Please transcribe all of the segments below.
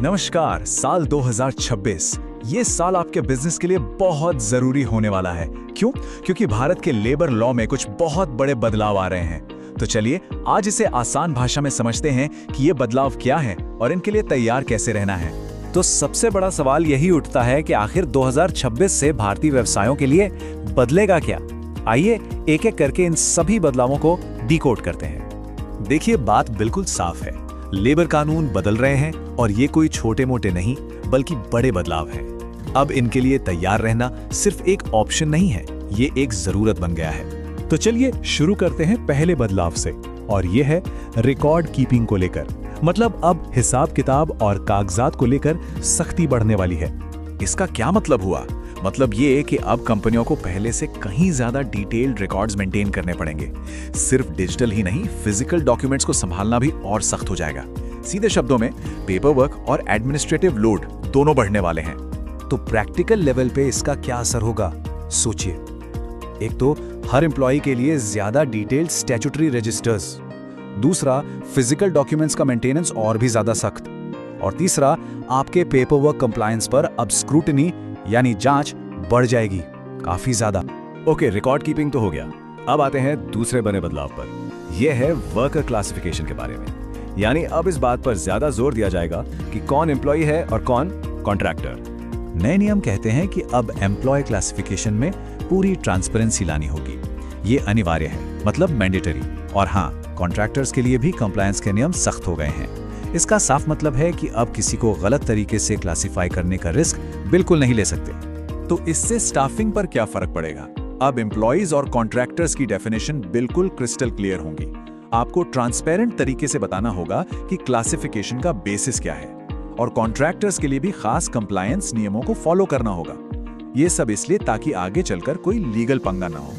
नमस्कार। साल 2026 ये साल आपके बिजनेस के लिए बहुत जरूरी होने वाला है। क्यों? क्योंकि भारत के लेबर लॉ में कुछ बहुत बड़े बदलाव आ रहे हैं। तो चलिए आज इसे आसान भाषा में समझते हैं कि ये बदलाव क्या है और इनके लिए तैयार कैसे रहना है। तो सबसे बड़ा सवाल यही उठता है कि आखिर 2026 से भारतीय व्यवसायों के लिए बदलेगा क्या। आइए एक एक करके इन सभी बदलावों को डिकोड करते हैं। देखिए, बात बिल्कुल साफ है। लेबर कानून बदल रहे हैं और ये कोई छोटे मोटे नहीं बल्कि बड़े बदलाव हैं। अब इनके लिए तैयार रहना सिर्फ एक ऑप्शन नहीं है, ये एक जरूरत बन गया है। तो चलिए शुरू करते हैं पहले बदलाव से, और ये है रिकॉर्ड कीपिंग को लेकर। मतलब अब हिसाब किताब और कागजात को लेकर सख्ती बढ़ने वाली है। इसका क्या मतलब हुआ? मतलब ये कि अब कंपनियों को पहले से कहीं ज्यादा डिटेल्ड रिकॉर्ड्स मेंटेन करने पड़ेंगे। सिर्फ डिजिटल ही नहीं, फिजिकल डॉक्यूमेंट्स को संभालना भी और सख्त हो जाएगा। सीधे शब्दों में पेपर वर्क और एडमिनिस्ट्रेटिव लोड दोनों बढ़ने वाले हैं। तो प्रैक्टिकल लेवल पे इसका क्या असर होगा, सोचिए। एक तो हर एम्प्लॉय के लिए ज्यादा डिटेल्ड स्टैट्यूटरी रजिस्टर्स, दूसरा फिजिकल डॉक्यूमेंट्स का मेंटेनेंस और भी ज्यादा सख्त, और तीसरा आपके पेपर वर्क कंप्लायंस पर अब स्क्रूटनी यानी जांच बढ़ जाएगी काफी ज्यादा। ओके, रिकॉर्ड कीपिंग तो हो गया। अब आते हैं दूसरे बड़े बदलाव पर। यह है वर्कर क्लासिफिकेशन के बारे में। यानी अब इस बात पर ज्यादा जोर दिया जाएगा कि कौन एम्प्लॉय है और कौन कॉन्ट्रैक्टर। नए नियम कहते हैं कि अब एम्प्लॉय क्लासिफिकेशन में पूरी ट्रांसपेरेंसी लानी होगी। ये अनिवार्य है, मतलब मैंडेटरी। और हाँ, कॉन्ट्रैक्टर्स के लिए भी कंप्लायंस के नियम सख्त हो गए हैं। इसका साफ मतलब है कि अब किसी को गलत तरीके से क्लासिफाई करने का रिस्क बिल्कुल नहीं ले सकते। तो इससे स्टाफिंग पर क्या फर्क पड़ेगा? अब एम्प्लॉइज और कॉन्ट्रैक्टर्स की डेफिनेशन बिल्कुल क्रिस्टल क्लियर होंगी। आपको ट्रांसपेरेंट तरीके से बताना होगा कि क्लासिफिकेशन का बेसिस क्या है, और कॉन्ट्रैक्टर्स के लिए भी खास कंप्लायंस नियमों को फॉलो करना होगा। ये सब इसलिए ताकि आगे चलकर कोई लीगल पंगा ना हो।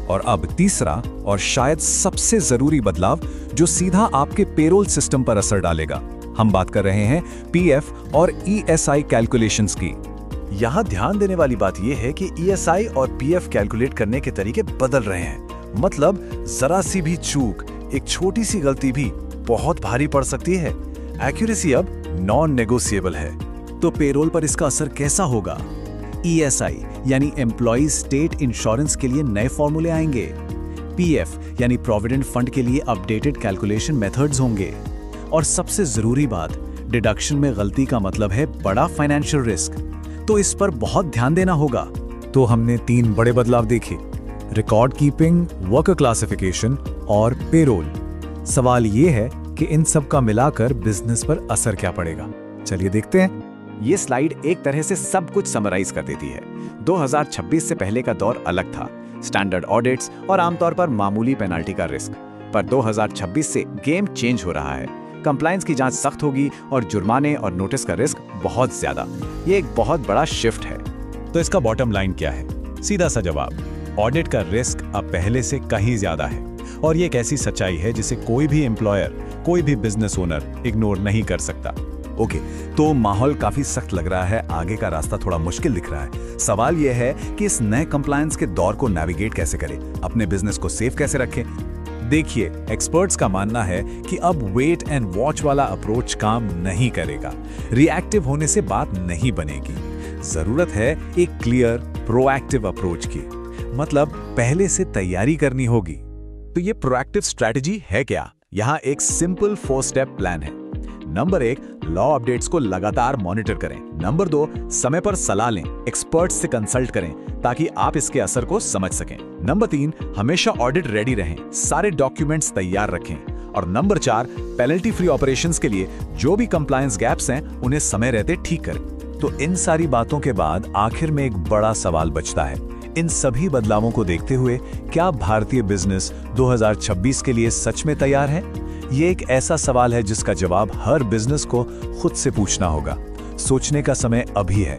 और अब तीसरा और शायद सबसे जरूरी बदलाव जो सीधा आपके पेरोल सिस्टम पर असर डालेगा। हम बात कर रहे हैं पीएफ और ईएसआई कैलकुलेशंस की। यहां ध्यान देने वाली बात यह है कि ईएसआई और पीएफ कैलकुलेट करने के तरीके बदल रहे हैं। मतलब जरा सी भी चूक, एक छोटी सी गलती भी बहुत भारी पड़ सकती है। एक्यूरेसी अब नॉन नेगोशिएबल है। तो पेरोल पर इसका असर कैसा होगा? ईएसआई यानी एम्प्लॉय स्टेट इंश्योरेंस के लिए नए फॉर्मूले आएंगे। पीएफ यानी प्रोविडेंट फंड के लिए अपडेटेड कैलकुलेशन मेथड्स होंगे। और सबसे जरूरी बात, डिडक्शन में गलती का मतलब है बड़ा फाइनेंशियल रिस्क। तो इस पर बहुत ध्यान देना होगा। तो हमने 3 बड़े बदलाव देखे: रिकॉर्ड कीपिंग, वर्कर क्लासिफिकेशन और पेरोल। सवाल यह है कि इन सब का मिलाकर बिजनेस पर असर क्या पड़ेगा। चलिए देखते हैं। ये स्लाइड एक तरह से सब कुछ समराइज कर देती है। 2026 से पहले का दौर अलग था, स्टैंडर्ड ऑडिट्स और आमतौर पर मामूली पेनाल्टी का रिस्क। पर 2026 से गेम चेंज हो रहा है। कंप्लायंस की जांच सख्त होगी और जुर्माने और नोटिस का रिस्क बहुत ज्यादा। ये एक बहुत बड़ा शिफ्ट है। तो इसका बॉटम लाइन क्या है? सीधा सा जवाब, ऑडिट का रिस्क अब पहले से कहीं ज्यादा है। और ये एक ऐसी सच्चाई है जिसे कोई भी एम्प्लॉयर, कोई भी बिजनेस ओनर इग्नोर नहीं कर सकता। ओके, तो माहौल काफी सख्त लग रहा है, आगे का रास्ता थोड़ा मुश्किल दिख रहा है। सवाल यह है कि इस नए कंप्लायंस के दौर को नेविगेट कैसे करें, अपने बिजनेस को सेफ कैसे रखें। देखिए, एक्सपर्ट्स का मानना है कि अब वेट एंड वॉच वाला अप्रोच काम नहीं करेगा। रिएक्टिव होने से बात नहीं बनेगी। जरूरत है एक क्लियर, प्रोएक्टिव अप्रोच की। मतलब पहले से तैयारी करनी होगी। तो ये प्रोएक्टिव स्ट्रेटजी है क्या? यहाँ एक सिंपल 4 स्टेप प्लान है। नंबर 1, लॉ अपडेट्स को लगातार मॉनिटर करें। नंबर 2, समय पर सलाह लें, एक्सपर्ट्स से कंसल्ट करें ताकि आप इसके असर को समझ सकें। नंबर 3, हमेशा ऑडिट रेडी रहें, सारे डॉक्यूमेंट्स तैयार रखें। और नंबर 4, पेनल्टी फ्री ऑपरेशंस के लिए जो भी कंप्लायंस गैप्स हैं उन्हें समय रहते ठीक करें। तो इन सारी बातों के बाद आखिर में एक बड़ा सवाल बचता है। इन सभी बदलावों को देखते हुए क्या भारतीय बिजनेस 2026 के लिए सच में तैयार है? ये एक ऐसा सवाल है जिसका जवाब हर बिजनेस को खुद से पूछना होगा। सोचने का समय अभी है।